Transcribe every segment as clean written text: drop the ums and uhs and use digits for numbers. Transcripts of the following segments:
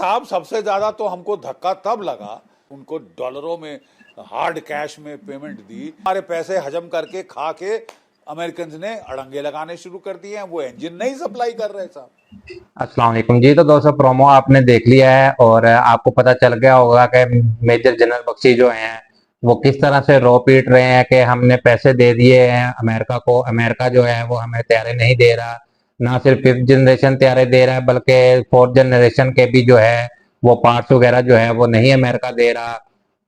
साहब सबसे ज्यादा तो हमको धक्का तब लगा, उनको डॉलरों में हार्ड कैश में पेमेंट दी, हमारे पैसे हजम करके खा के अमेरिकन ने अड़ंगे लगाने शुरू कर दिए हैं। वो इंजन नहीं सप्लाई कर रहे साहब। अस्सलाम वालेकुम जी। तो दोस्तों, प्रोमो आपने देख लिया है और आपको पता चल गया होगा कि मेजर जनरल बख्शी जो हैं वो किस तरह से रो पीट रहे हैं कि हमने पैसे दे दिए हैं अमेरिका को, अमेरिका जो है वो हमें तैयारे नहीं दे रहा। ना सिर्फ फिफ्थ जनरेशन तैयारे दे रहा है बल्कि फोर्थ जनरेशन के भी जो है वो पार्ट्स वगैरह जो है वो नहीं अमेरिका दे रहा।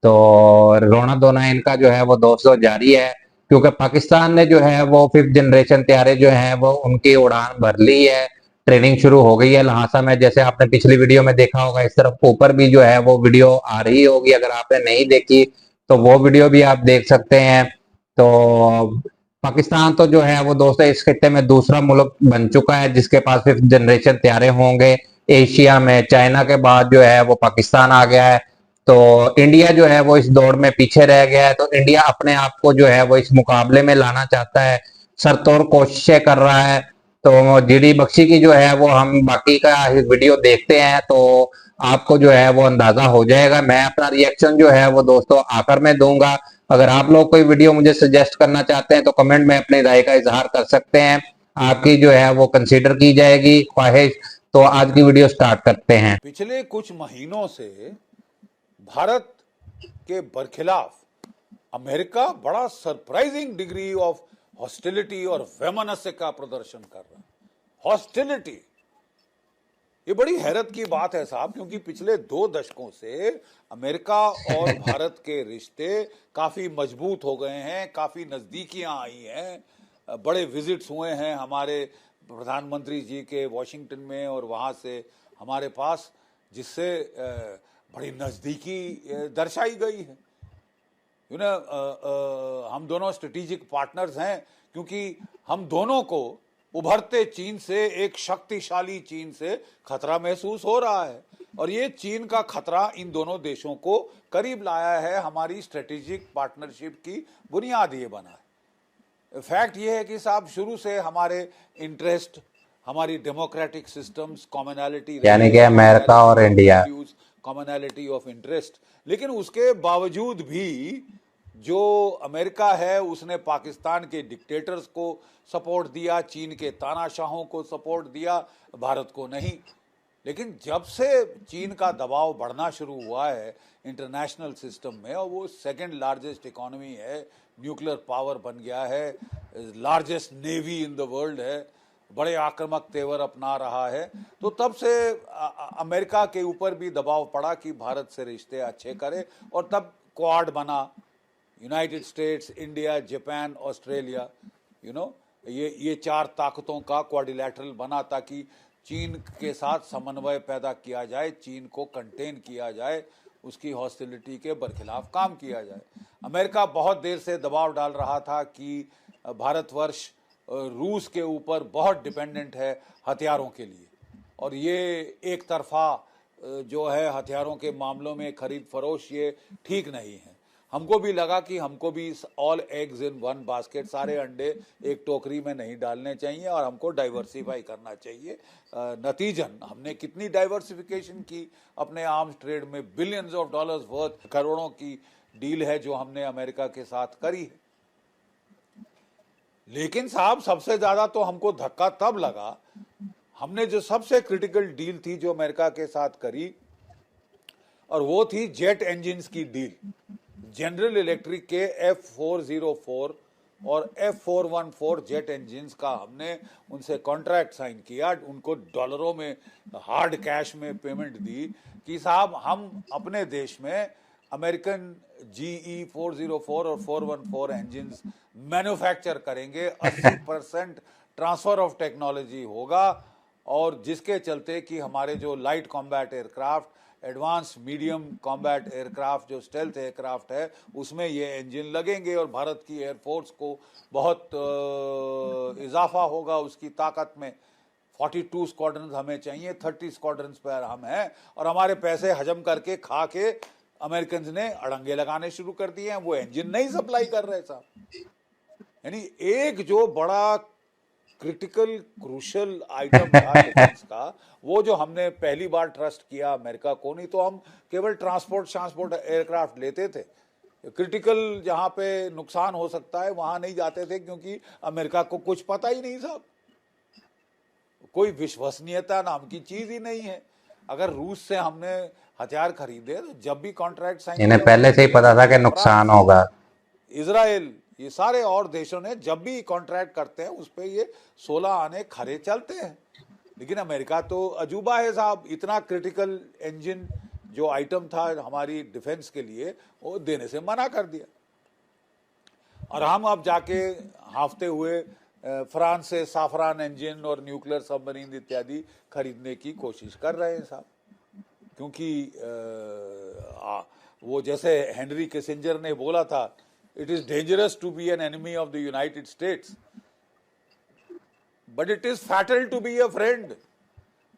तो रोना धोना इनका जो है वो दोस्तों जारी है, क्योंकि पाकिस्तान ने जो है वो फिफ्थ जनरेशन तैयारे जो है वो उनकी उड़ान भर ली है। ट्रेनिंग शुरू हो गई है लहासा में, जैसे आपने पिछली वीडियो में देखा होगा। इस तरफ ऊपर भी जो है वो वीडियो आ रही होगी, अगर आपने नहीं देखी तो वो वीडियो भी आप देख सकते हैं। तो पाकिस्तान तो जो है वो दोस्तों इस खित्ते में दूसरा मुल्क बन चुका है जिसके पास फिफ्थ जनरेशन तैयारे होंगे। एशिया में चाइना के बाद जो है वो पाकिस्तान आ गया है। तो इंडिया जो है वो इस दौड़ में पीछे रह गया है। तो इंडिया अपने आप को जो है वो इस मुकाबले में लाना चाहता है, सरतोड़ कोशिशें कर रहा है। तो जीडी बख्शी की जो है वो हम बाकी का वीडियो देखते हैं तो आपको जो है वो अंदाजा हो जाएगा। मैं अपना रिएक्शन जो है वो दोस्तों आखिर में दूंगा। अगर आप लोग कोई वीडियो मुझे सजेस्ट करना चाहते हैं तो कमेंट में अपनी राय का इजहार कर सकते हैं, आपकी जो है वो कंसीडर की जाएगी ख्वाहिश। तो आज की वीडियो स्टार्ट करते हैं। पिछले कुछ महीनों से भारत के बरखिलाफ अमेरिका बड़ा सरप्राइजिंग डिग्री ऑफ हॉस्टिलिटी और वैमनस्य का प्रदर्शन कर रहा है। हॉस्टिलिटी, ये बड़ी हैरत की बात है साहब, क्योंकि पिछले 2 दशकों से अमेरिका और भारत के रिश्ते काफी मजबूत हो गए हैं, काफी नजदीकियां आई हैं, बड़े विजिट्स हुए हैं हमारे प्रधानमंत्री जी के वॉशिंगटन में और वहां से हमारे पास, जिससे बड़ी नजदीकी दर्शाई गई है। हम दोनों स्ट्रेटेजिक पार्टनर्स हैं, क्योंकि हम दोनों को उभरते चीन से, एक शक्तिशाली चीन से खतरा महसूस हो रहा है और ये चीन का खतरा इन दोनों देशों को करीब लाया है। हमारी स्ट्रेटेजिक पार्टनरशिप की बुनियाद ये बना है। फैक्ट ये है कि साहब शुरू से हमारे इंटरेस्ट, हमारी डेमोक्रेटिक सिस्टम्स, कॉमनैलिटी यानी कि अमेरिका और इंडिया, कॉमनैलिटी ऑफ इंटरेस्ट, लेकिन उसके बावजूद भी जो अमेरिका है उसने पाकिस्तान के डिक्टेटर्स को सपोर्ट दिया, चीन के तानाशाहों को सपोर्ट दिया, भारत को नहीं। लेकिन जब से चीन का दबाव बढ़ना शुरू हुआ है इंटरनेशनल सिस्टम में, और वो सेकंड लार्जेस्ट इकोनॉमी है, न्यूक्लियर पावर बन गया है, largest navy in the world है, बड़े आक्रामक तेवर अपना रहा है, तो तब से अमेरिका के ऊपर भी दबाव पड़ा कि भारत से रिश्ते अच्छे करे, और तब क्वाड बना, United states, India, Japan, Australia, ये 4 ताकतों का क्वाड्रिलैटरल बना, ताकि चीन के साथ समन्वय पैदा किया जाए, चीन को कंटेन किया जाए, उसकी हॉस्टिलिटी के बरखिलाफ काम किया जाए। अमेरिका बहुत देर से दबाव डाल रहा था कि भारतवर्ष रूस के ऊपर बहुत डिपेंडेंट है हथियारों के लिए, और ये एक तरफा जो है हथियारों के मामलों में खरीद फरोश, ये ठीक नहीं है। हमको भी लगा कि हमको भी all eggs in one basket, सारे अंडे एक टोकरी में नहीं डालने चाहिए और हमको डाइवर्सिफाई करना चाहिए। नतीजन हमने कितनी डाइवर्सिफिकेशन की अपने आर्म्स ट्रेड में, बिलियंस ऑफ डॉलर्स वर्थ, करोड़ों की डील है जो हमने अमेरिका के साथ करी है। लेकिन साहब सबसे ज्यादा तो हमको धक्का तब लगा, हमने जो सबसे क्रिटिकल डील थी जो अमेरिका के साथ करी, और वो थी जेट इंजन्स की डील। जनरल इलेक्ट्रिक के F404 और F414 जेट इंजन्स का हमने उनसे कॉन्ट्रैक्ट साइन किया, उनको डॉलरों में हार्ड कैश में पेमेंट दी कि साहब हम अपने देश में अमेरिकन GE 404 और 414 इंजन्स मैन्युफैक्चर करेंगे, 80% ट्रांसफर ऑफ टेक्नोलॉजी होगा, और जिसके चलते कि हमारे जो light combat aircraft, advance medium combat aircraft, जो स्टेल्थ एयरक्राफ्ट है, उसमें ये इंजन लगेंगे और भारत की एयरफोर्स को बहुत इजाफा होगा उसकी ताकत में। 42 स्क्वाड्रन हमें चाहिए, 30 स्क्वाड्रन पर हम हैं, और हमारे पैसे हजम करके खा के अमेरिकन ने अड़ंगे लगाने शुरू कर दिए हैं। वो इंजन नहीं सप्लाई कर रहे साहब। यानी एक जो बड़ा क्रिटिकल क्रूशल आइटम था डिफेंस का, वो जो हमने पहली बार ट्रस्ट किया अमेरिका को, नहीं तो हम केवल ट्रांसपोर्ट एयरक्राफ्ट लेते थे। क्रिटिकल जहां पे नुकसान हो सकता है वहां नहीं जाते थे, क्योंकि अमेरिका को कुछ पता ही नहीं साहब, कोई विश्वसनीयता नाम की चीज ही नहीं है। अगर रूस से हमने हथियार खरीदे तो जब भी कॉन्ट्रैक्ट साइन इन्हें पहले से ही पता था कि नुकसान होगा। इजराइल, ये सारे और देशों ने जब भी कॉन्ट्रैक्ट करते हैं उस पे ये 16 आने खरे चलते हैं। लेकिन अमेरिका तो अजूबा है साहब, इतना क्रिटिकल इंजन जो आइटम था हमारी डिफेंस के लिए वो देने से मना कर दिया। और हम अब जाके हाफते हुए फ्रांस से साफरान इंजन और न्यूक्लियर सबमरीन इत्यादि खरीदने की कोशिश कर रहे हैं साहब, क्योंकि वो जैसे हेनरी किसिंजर ने बोला था, it is dangerous to be an enemy of the United States but it is fatal to be a friend.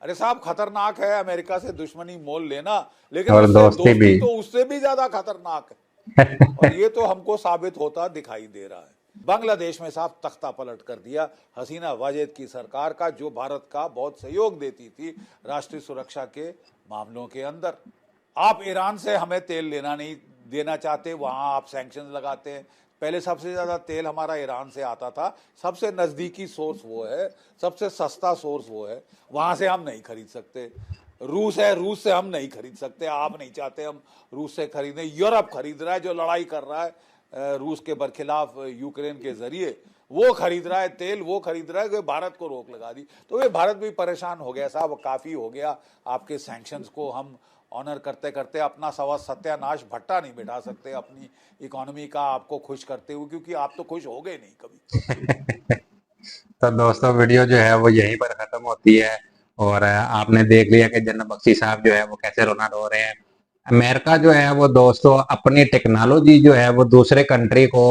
अरे साहब, खतरनाक है अमेरिका से दुश्मनी मोल लेना, लेकिन और दोस्ती भी तो उससे भी ज्यादा खतरनाक है। और ये तो हमको साबित होता दिखाई दे रहा है। बांग्लादेश में साफ तख्ता पलट कर दिया हसीना वाजेद की सरकार का, जो भारत का बहुत सहयोग देती थी राष्ट्रीय सुरक्षा के मामलों के अंदर। आप ईरान से हमें तेल लेना नहीं देना चाहते, वहां आप सैंक्शन लगाते हैं। पहले सबसे ज्यादा तेल हमारा ईरान से आता था, सबसे नजदीकी सोर्स वो है, सबसे सस्ता सोर्स वो है, वहां से हम नहीं खरीद सकते। रूस है, रूस से हम नहीं खरीद सकते, आप नहीं चाहते हम रूस से खरीदें। यूरोप खरीद रहा है, जो लड़ाई कर रहा है रूस के बरखिलाफ यूक्रेन के जरिए, वो खरीद रहा है तेल, वो खरीद रहा है कि भारत को रोक लगा दी। तो ये भारत भी परेशान हो गया साहब, काफी हो गया, आपके सैंक्शंस को हम ऑनर करते करते अपना सत्यानाश भट्टा नहीं बिठा सकते अपनी इकोनॉमी का आपको खुश करते हुए, क्योंकि आप तो खुश हो गए नहीं कभी। तो दोस्तों, वीडियो जो है वो यहीं पर खत्म होती है। और आपने देख लिया कि जनरल बख्शी साहब जो है वो कैसे रोना रो रहे हैं। अमेरिका जो है वो दोस्तों अपनी टेक्नोलॉजी जो है वो दूसरे कंट्री को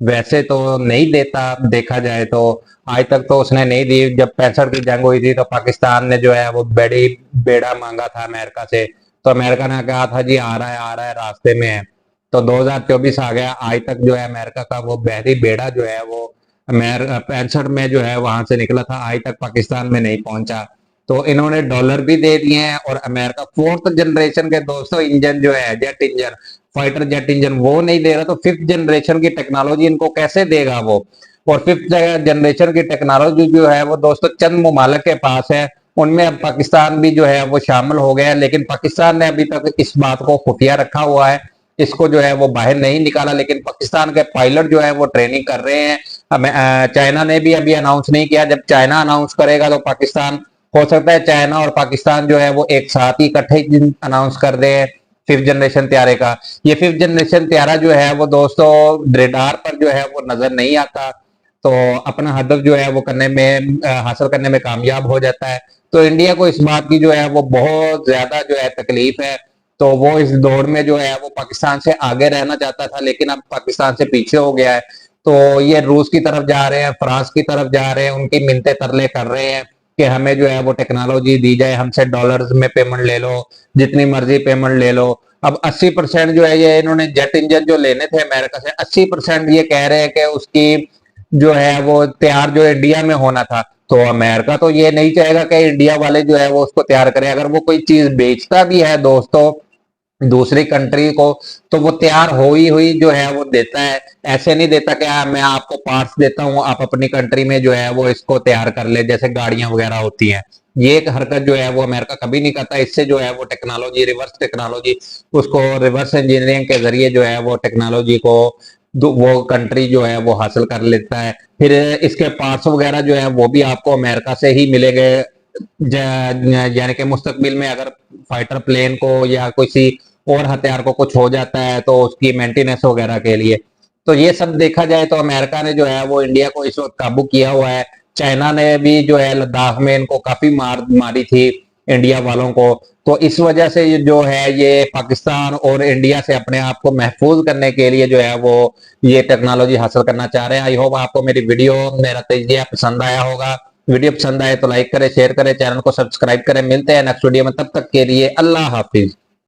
वैसे तो नहीं देता, देखा जाए तो आज तक तो उसने नहीं दी। जब 65 की जंग हुई थी तो पाकिस्तान ने जो है वो बड़ी बेड़ा मांगा था अमेरिका से, तो अमेरिका ने कहा था जी आ रहा है रास्ते में है। तो 2024 आ गया, आज तक जो है अमेरिका का वो बहरी बेड़ा जो है वो 65 में जो है वहां से निकला था, आज तक पाकिस्तान में नहीं पहुंचा। तो इन्होंने डॉलर भी दे दिए हैं। और अमेरिका 4th जनरेशन के दोस्तों इंजन जो है, jet engine, fighter jet engine, वो नहीं दे रहा, तो 5th जनरेशन की टेक्नोलॉजी इनको कैसे देगा वो। और 5th जनरेशन की टेक्नोलॉजी जो है वो दोस्तों चंद ममालिक के पास है, उनमें अब पाकिस्तान भी जो है वो शामिल हो गया है। लेकिन पाकिस्तान ने अभी तक इस बात को खुफिया रखा हुआ है, इसको जो है वो बाहर नहीं निकाला। लेकिन पाकिस्तान के पायलट जो है वो ट्रेनिंग कर रहे हैं। चाइना ने भी अभी अनाउंस नहीं किया, जब चाइना अनाउंस करेगा तो पाकिस्तान, हो सकता है चाइना और पाकिस्तान जो है वो एक साथ ही इकट्ठे अनाउंस कर दे 5th जनरेशन त्यारे का। ये 5th जनरेशन त्यारा जो है वो दोस्तों रेडार पर जो है वो नजर नहीं आता, तो अपना हदफ जो है वो करने में हासिल करने में कामयाब हो जाता है। तो इंडिया को इस बात की जो है वो बहुत ज्यादा जो है तकलीफ है। तो वो इस दौड़ में जो है वो पाकिस्तान से आगे रहना चाहता था, लेकिन अब पाकिस्तान से पीछे हो गया है। तो ये रूस की तरफ जा रहे हैं, फ्रांस की तरफ जा रहे हैं, उनकी मिन्नते तरले कर रहे हैं कि हमें जो है वो टेक्नोलॉजी दी जाए, हमसे डॉलर्स में पेमेंट ले लो, जितनी मर्जी पेमेंट ले लो। अब 80% जो है ये इन्होंने जेट इंजन जो लेने थे अमेरिका से, 80% ये कह रहे हैं कि उसकी जो है वो तैयार जो इंडिया में होना था। तो अमेरिका तो ये नहीं चाहेगा कि इंडिया वाले जो है वो उसको तैयार करें। अगर वो कोई चीज बेचता भी है दोस्तों दूसरी कंट्री को, तो वो तैयार हुई जो है वो देता है। ऐसे नहीं देता कि मैं आपको पार्ट्स देता हूँ, आप अपनी कंट्री में जो है वो इसको तैयार कर ले, जैसे गाड़ियां वगैरह होती हैं। ये एक हरकत जो है वो अमेरिका कभी नहीं करता। इससे जो है वो टेक्नोलॉजी, रिवर्स टेक्नोलॉजी, उसको रिवर्स इंजीनियरिंग के जरिए जो है वो टेक्नोलॉजी को वो कंट्री जो है वो हासिल कर लेता है। फिर इसके पार्ट्स वगैरह जो है वो भी आपको अमेरिका से ही मिलेंगे। यानी कि मुस्तकबिल में अगर फाइटर प्लेन को या किसी और हथियार को कुछ हो जाता है तो उसकी मेंटेनेंस वगैरह के लिए, तो ये सब देखा जाए तो अमेरिका ने जो है वो इंडिया को इस वक्त काबू किया हुआ है। चाइना ने भी जो है लद्दाख में इनको काफी मारी थी इंडिया वालों को। तो इस वजह से जो है ये पाकिस्तान और इंडिया से अपने आप को महफूज करने के लिए जो है वो ये टेक्नोलॉजी हासिल करना चाह रहे हैं। आई होप आपको मेरी वीडियो, मेरा तजिया पसंद आया होगा। वीडियो पसंद आए तो लाइक करें, शेयर करें, चैनल को सब्सक्राइब करें। मिलते हैं नेक्स्ट वीडियो में, तब तक के लिए अल्लाह हाफिज।